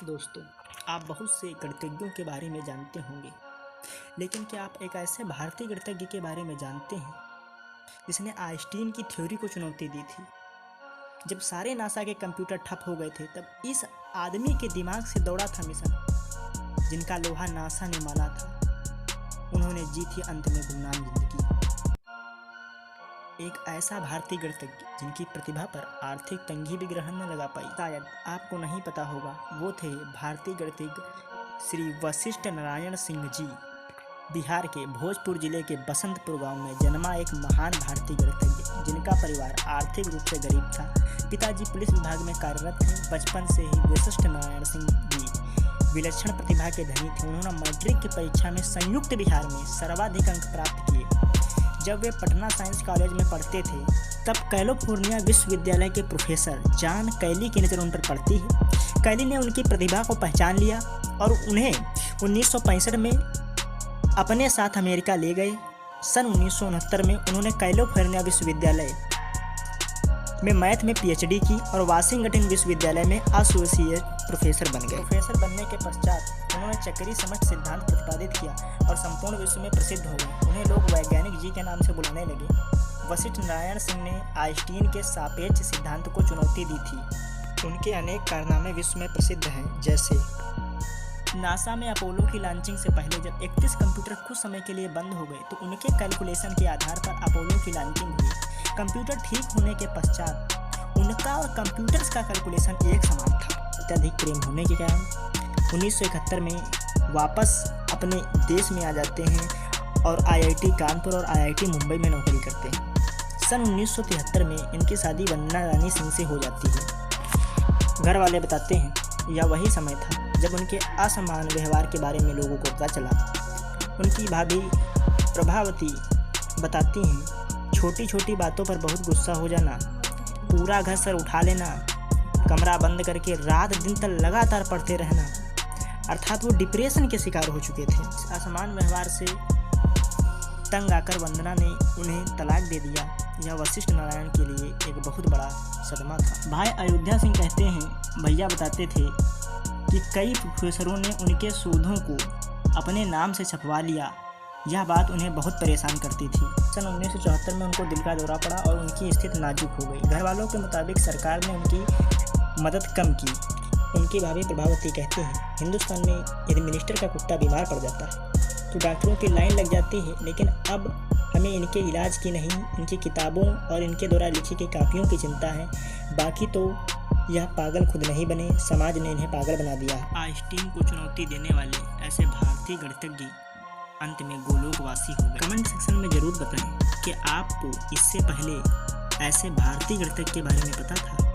दोस्तों, आप बहुत से गणितज्ञों के बारे में जानते होंगे, लेकिन क्या आप एक ऐसे भारतीय गणितज्ञ के बारे में जानते हैं जिसने आइंस्टीन की थ्योरी को चुनौती दी थी? जब सारे नासा के कंप्यूटर ठप हो गए थे, तब इस आदमी के दिमाग से दौड़ा था मिशन, जिनका लोहा नासा ने माना था। उन्होंने जी थी अंत में गुमनाम जिंदगी। एक ऐसा भारतीय गणितज्ञ जिनकी प्रतिभा पर आर्थिक तंगी भी ग्रहण न लगा पाई। शायद आपको नहीं पता होगा, वो थे भारतीय गणितज्ञ श्री वशिष्ठ नारायण सिंह जी। बिहार के भोजपुर जिले के बसंतपुर गांव में जन्मा एक महान भारतीय गणितज्ञ, जिनका परिवार आर्थिक रूप से गरीब था। पिताजी पुलिस विभाग में कार्यरत थे। बचपन से ही वशिष्ठ नारायण सिंह जी विलक्षण प्रतिभा के धनी थे। उन्होंने मैट्रिक की परीक्षा में संयुक्त बिहार में सर्वाधिक अंक प्राप्त किए। जब वे पटना साइंस कॉलेज में पढ़ते थे, तब कैलिफोर्निया विश्वविद्यालय के प्रोफेसर जॉन कैली की नज़र उन पर पड़ती है। कैली ने उनकी प्रतिभा को पहचान लिया और उन्हें 1965 में अपने साथ अमेरिका ले गए। सन 1969 में उन्होंने कैलिफोर्निया विश्वविद्यालय में मैथ में पीएचडी की और वाशिंगटन विश्वविद्यालय में एसोसिएट प्रोफेसर बन गए। प्रोफेसर बनने के पश्चात उन्होंने चक्रीय समष्टि सिद्धांत प्रतिपादित किया और संपूर्ण विश्व में प्रसिद्ध हो गए। उन्हें लोग वैज्ञानिक जी के नाम से बुलाने लगे। वशिष्ठ नारायण सिंह ने आइंस्टीन के सापेक्ष सिद्धांत को चुनौती दी थी। उनके अनेक कारनामे विश्व में प्रसिद्ध हैं, जैसे नासा में अपोलो की लॉन्चिंग से पहले जब 31 कंप्यूटर कुछ समय के लिए बंद हो गए, तो उनके कैलकुलेशन के आधार पर अपोलो की लॉन्चिंग हुई। कंप्यूटर ठीक होने के पश्चात उनका और कंप्यूटर्स का कैलकुलेशन एक समान था। अत्यधिक प्रेम होने के कारण 1971 में वापस अपने देश में आ जाते हैं और आईआईटी कानपुर और आईआईटी मुंबई में नौकरी करते हैं। सन 1973 में इनकी शादी वंदना रानी सिंह से हो जाती है। घर वाले बताते हैं यह वही समय था जब उनके असामान्य व्यवहार के बारे में लोगों को पता चला। उनकी भाभी प्रभावती बताती हैं, छोटी छोटी बातों पर बहुत गुस्सा हो जाना, पूरा घर सर उठा लेना, कमरा बंद करके रात दिन तक लगातार पढ़ते रहना, अर्थात वो डिप्रेशन के शिकार हो चुके थे। असामान्य व्यवहार से तंग आकर वंदना ने उन्हें तलाक दे दिया। यह वशिष्ठ नारायण के लिए एक बहुत बड़ा सदमा था। भाई अयोध्या सिंह कहते हैं, भैया बताते थे कि कई प्रोफेसरों ने उनके शोधों को अपने नाम से छपवा लिया। यह बात उन्हें बहुत परेशान करती थी। सन 1974 में उनको दिल का दौरा पड़ा और उनकी स्थिति नाजुक हो गई। घर वालों के मुताबिक सरकार ने उनकी मदद कम की। उनकी भाभी प्रभावती कहती हैं, हिंदुस्तान में यदि मिनिस्टर का कुत्ता बीमार पड़ जाता है तो डॉक्टरों की लाइन लग जाती है, लेकिन अब हमें इनके इलाज की नहीं, इनकी किताबों और इनके द्वारा लिखी गई कापियों की चिंता है। बाकी तो यह पागल खुद नहीं बने, समाज ने इन्हें पागल बना दिया। आइंस्टीन को चुनौती देने वाले ऐसे भारतीय गणितज्ञ अंत में गोलोकवासी हो गए। कमेंट सेक्शन में जरूर बताएं कि आपको इससे पहले ऐसे भारतीय गणितज्ञ के बारे में पता था।